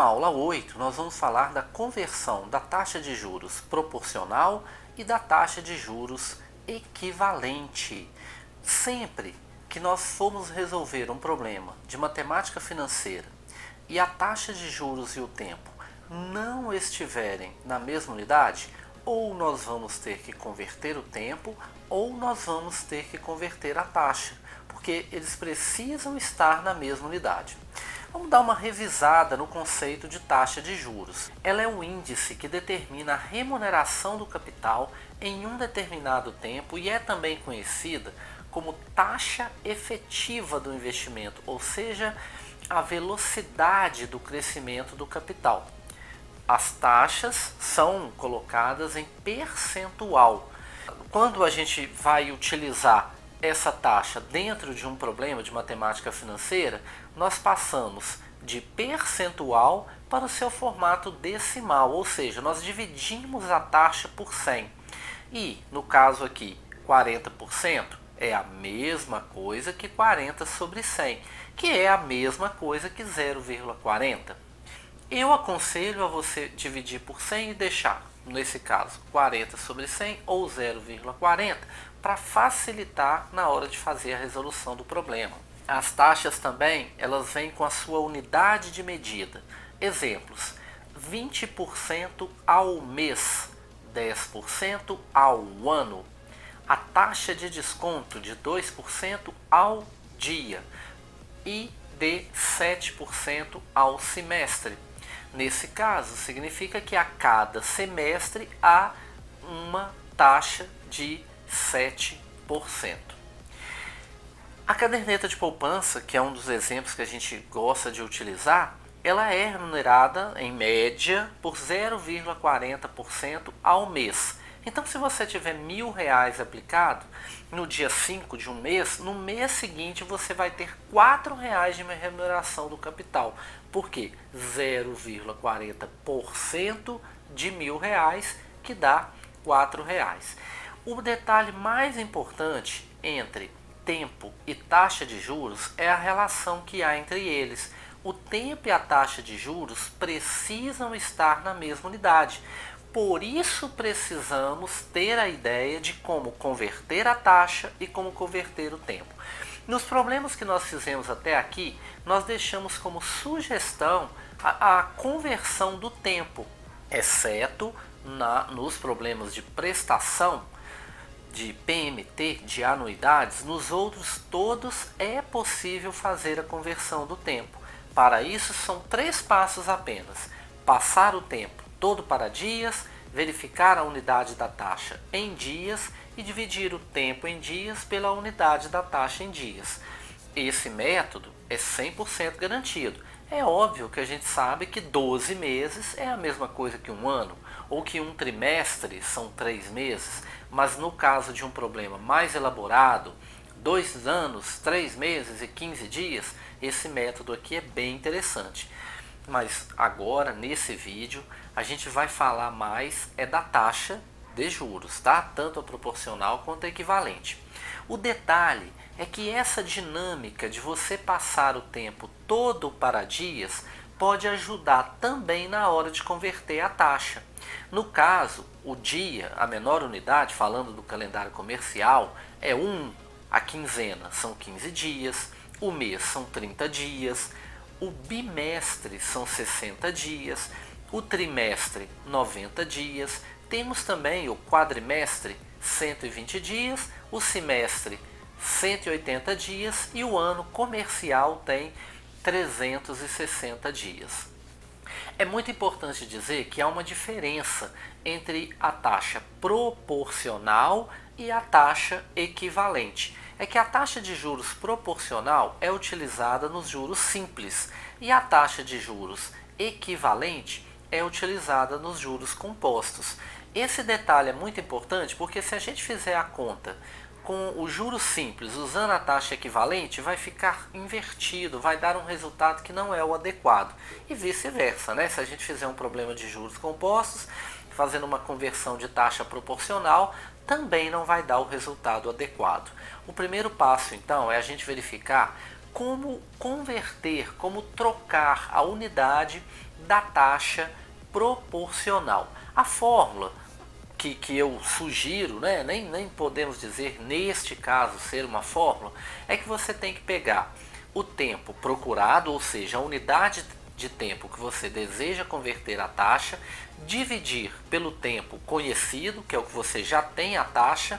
aula 8, nós vamos falar da conversão da taxa de juros proporcional e da taxa de juros equivalente. Sempre que nós formos resolver um problema de matemática financeira e a taxa de juros e o tempo não estiverem na mesma unidade, ou nós vamos ter que converter o tempo, ou nós vamos ter que converter a taxa, porque eles precisam estar na mesma unidade. Vamos dar uma revisada no conceito de taxa de juros. Ela é o índice que determina a remuneração do capital em um determinado tempo e é também conhecida como taxa efetiva do investimento, ou seja, a velocidade do crescimento do capital. As taxas são colocadas em percentual. Quando a gente vai utilizar essa taxa dentro de um problema de matemática financeira, nós passamos de percentual para o seu formato decimal, ou seja, nós dividimos a taxa por 100. E, no caso aqui, 40% é a mesma coisa que 40 sobre 100, que é a mesma coisa que 0,40. Eu aconselho a você dividir por 100 e deixar, nesse caso, 40 sobre 100 ou 0,40 para facilitar na hora de fazer a resolução do problema. As taxas também, elas vêm com a sua unidade de medida. Exemplos: 20% ao mês, 10% ao ano. A taxa de desconto de 2% ao dia e de 7% ao semestre. Nesse caso, significa que a cada semestre há uma taxa de 7%. A caderneta de poupança, que é um dos exemplos que a gente gosta de utilizar, ela é remunerada em média por 0,40% ao mês. Então, se você tiver R$1.000 aplicado no dia 5 de um mês, no mês seguinte você vai ter R$4 de remuneração do capital. Por quê? 0,40% de R$1.000 que dá R$4. O detalhe mais importante entre tempo e taxa de juros é a relação que há entre eles. O tempo e a taxa de juros precisam estar na mesma unidade. Por isso precisamos ter a ideia de como converter a taxa e como converter o tempo. Nos problemas que nós fizemos até aqui, nós deixamos como sugestão a conversão do tempo, exceto nos problemas de prestação, de PMT, de anuidades. Nos outros todos é possível fazer a conversão do tempo. Para isso são 3 passos apenas: passar o tempo todo para dias, verificar a unidade da taxa em dias e dividir o tempo em dias pela unidade da taxa em dias. Esse método é 100% garantido. É óbvio que a gente sabe que 12 meses é a mesma coisa que um ano, ou que um trimestre são 3 meses, mas no caso de um problema mais elaborado, 2 anos, 3 meses e 15 dias, esse método aqui é bem interessante. Mas agora, nesse vídeo, a gente vai falar mais da taxa de juros, tá? Tanto a proporcional quanto a equivalente. O detalhe é que essa dinâmica de você passar o tempo todo para dias pode ajudar também na hora de converter a taxa. No caso, o dia, a menor unidade, falando do calendário comercial, é 1. A quinzena são 15 dias, o mês são 30 dias, o bimestre são 60 dias, o trimestre 90 dias, temos também o quadrimestre 120 dias, o semestre 180 dias e o ano comercial tem 360 dias. É muito importante dizer que há uma diferença entre a taxa proporcional e a taxa equivalente. É que a taxa de juros proporcional é utilizada nos juros simples e a taxa de juros equivalente é utilizada nos juros compostos. Esse detalhe é muito importante porque se a gente fizer a conta com o juros simples usando a taxa equivalente, vai ficar invertido, vai dar um resultado que não é o adequado. E vice-versa, né? Se a gente fizer um problema de juros compostos, fazendo uma conversão de taxa proporcional, também não vai dar o resultado adequado. O primeiro passo, então, é a gente verificar como converter, como trocar a unidade da taxa proporcional. A fórmula que eu sugiro, né, nem podemos dizer neste caso ser uma fórmula, é que você tem que pegar o tempo procurado, ou seja, a unidade de tempo que você deseja converter a taxa, dividir pelo tempo conhecido, que é o que você já tem a taxa,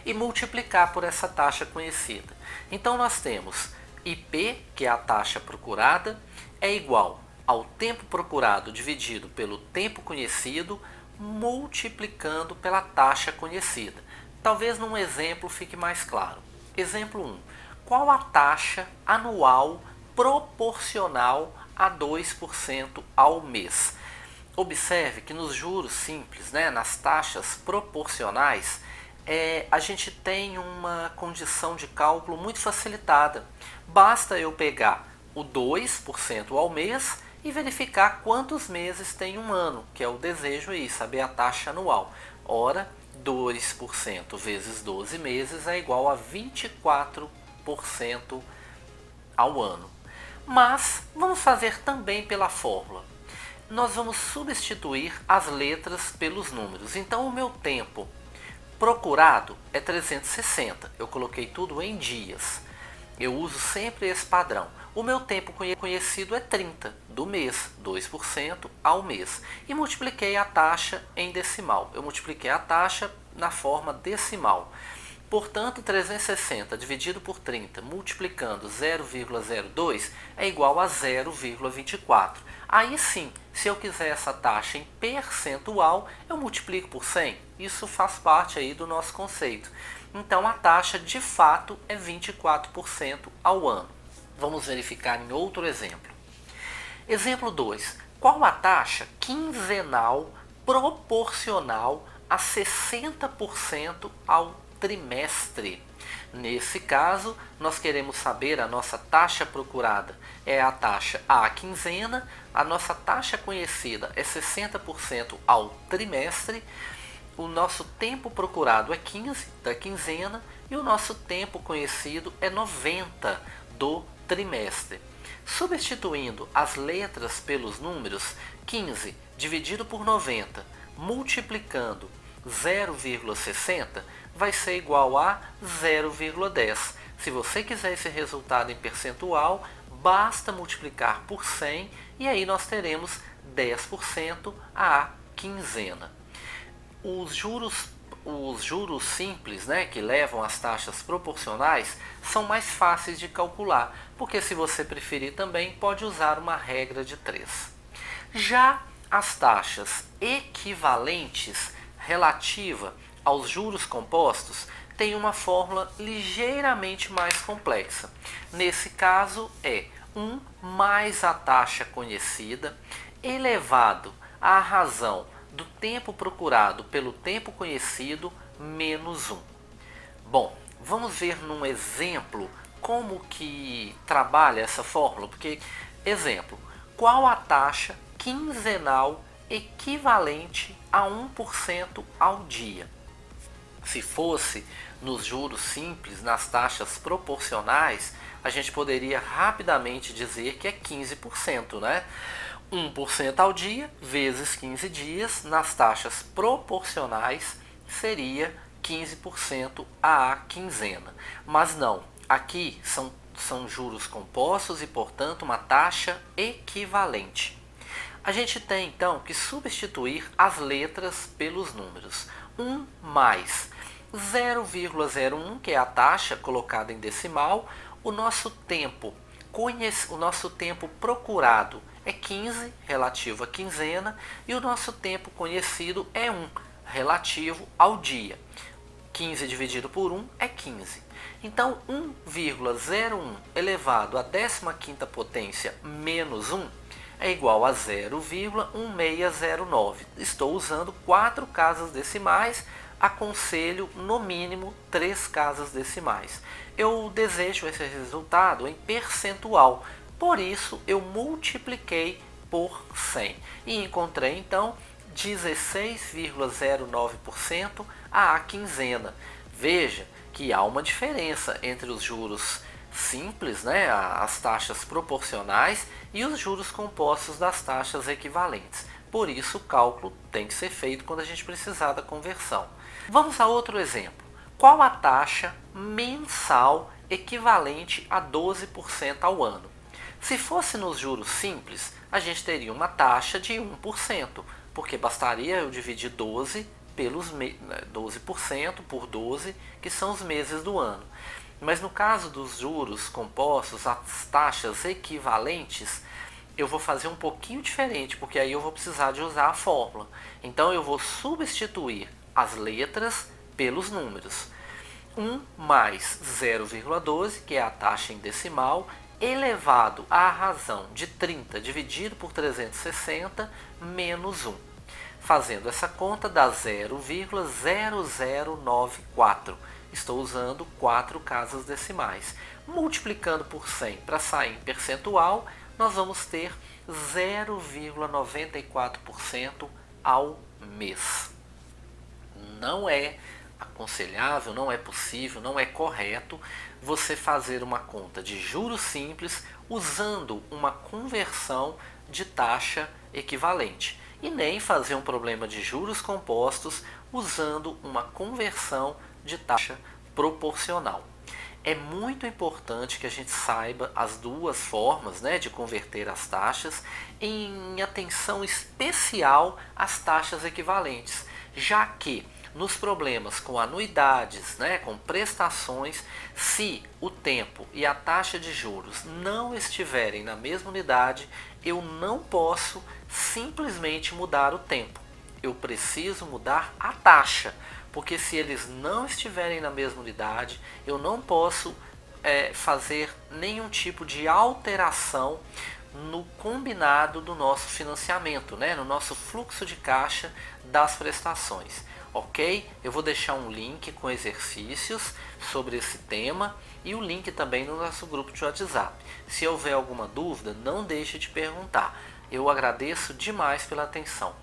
e multiplicar por essa taxa conhecida. Então nós temos IP, que é a taxa procurada, é igual ao tempo procurado dividido pelo tempo conhecido, multiplicando pela taxa conhecida. Talvez num exemplo fique mais claro. Exemplo 1. Qual a taxa anual proporcional a 2% ao mês? Observe que nos juros simples, né, nas taxas proporcionais, a gente tem uma condição de cálculo muito facilitada. Basta eu pegar o 2% ao mês e verificar quantos meses tem um ano, que é o desejo aí, saber a taxa anual. Ora, 2% vezes 12 meses é igual a 24% ao ano. Mas vamos fazer também pela fórmula. Nós vamos substituir as letras pelos números. Então o meu tempo procurado é 360. Eu coloquei tudo em dias. Eu uso sempre esse padrão. O meu tempo conhecido é 30 do mês, 2% ao mês. E multipliquei a taxa em decimal. Eu multipliquei a taxa na forma decimal. Portanto, 360 dividido por 30, multiplicando 0,02, é igual a 0,24. Aí sim, se eu quiser essa taxa em percentual, eu multiplico por 100. Isso faz parte aí do nosso conceito. Então, a taxa de fato é 24% ao ano. Vamos verificar em outro exemplo. Exemplo 2. Qual a taxa quinzenal proporcional a 60% ao trimestre? Nesse caso, nós queremos saber a nossa taxa procurada é a taxa à quinzena, a nossa taxa conhecida é 60% ao trimestre, o nosso tempo procurado é 15 da quinzena e o nosso tempo conhecido é 90 do trimestre. Substituindo as letras pelos números, 15 dividido por 90 multiplicando 0,60 vai ser igual a 0,10. Se você quiser esse resultado em percentual, basta multiplicar por 100 e aí nós teremos 10% à quinzena. Os juros simples, né, que levam às taxas proporcionais, são mais fáceis de calcular, porque se você preferir também pode usar uma regra de 3. Já as taxas equivalentes relativa aos juros compostos têm uma fórmula ligeiramente mais complexa. Nesse caso é 1 mais a taxa conhecida elevado à razão do tempo procurado pelo tempo conhecido menos 1. Bom, vamos ver num exemplo como que trabalha essa fórmula, porque, exemplo, qual a taxa quinzenal equivalente a 1% ao dia? Se fosse nos juros simples, nas taxas proporcionais, a gente poderia rapidamente dizer que é 15%, né? 1% ao dia vezes 15 dias nas taxas proporcionais seria 15% à quinzena. Mas não, aqui são juros compostos e, portanto, uma taxa equivalente. A gente tem então que substituir as letras pelos números. 1 mais 0,01, que é a taxa colocada em decimal, o nosso tempo procurado é 15, relativo à quinzena, e o nosso tempo conhecido é 1, relativo ao dia. 15 dividido por 1 é 15. Então, 1,01 elevado à 15ª potência menos 1 é igual a 0,1609. Estou usando 4 casas decimais, aconselho no mínimo 3 casas decimais. Eu desejo esse resultado em percentual, por isso eu multipliquei por 100 e encontrei então 16,09% à quinzena. Veja que há uma diferença entre os juros simples, né, as taxas proporcionais e os juros compostos das taxas equivalentes. Por isso, o cálculo tem que ser feito quando a gente precisar da conversão. Vamos a outro exemplo. Qual a taxa mensal equivalente a 12% ao ano? Se fosse nos juros simples, a gente teria uma taxa de 1%, porque bastaria eu dividir 12% por 12, que são os meses do ano. Mas no caso dos juros compostos, as taxas equivalentes, eu vou fazer um pouquinho diferente, porque aí eu vou precisar de usar a fórmula. Então eu vou substituir as letras pelos números. 1 mais 0,12, que é a taxa em decimal, elevado à razão de 30 dividido por 360 menos 1. Fazendo essa conta dá 0,0094. Estou usando 4 casas decimais. Multiplicando por 100 para sair em percentual, nós vamos ter 0,94% ao mês. Não é aconselhável, não é possível, não é correto você fazer uma conta de juros simples usando uma conversão de taxa equivalente. E nem fazer um problema de juros compostos usando uma conversão de taxa proporcional. É muito importante que a gente saiba as duas formas, né, de converter as taxas, em atenção especial às taxas equivalentes, já que nos problemas com anuidades, né, com prestações, se o tempo e a taxa de juros não estiverem na mesma unidade, eu não posso simplesmente mudar o tempo. Eu preciso mudar a taxa, porque se eles não estiverem na mesma unidade, eu não posso fazer nenhum tipo de alteração no combinado do nosso financiamento, né, no nosso fluxo de caixa das prestações. Ok? Eu vou deixar um link com exercícios sobre esse tema e o link também no nosso grupo de WhatsApp. Se houver alguma dúvida, não deixe de perguntar. Eu agradeço demais pela atenção.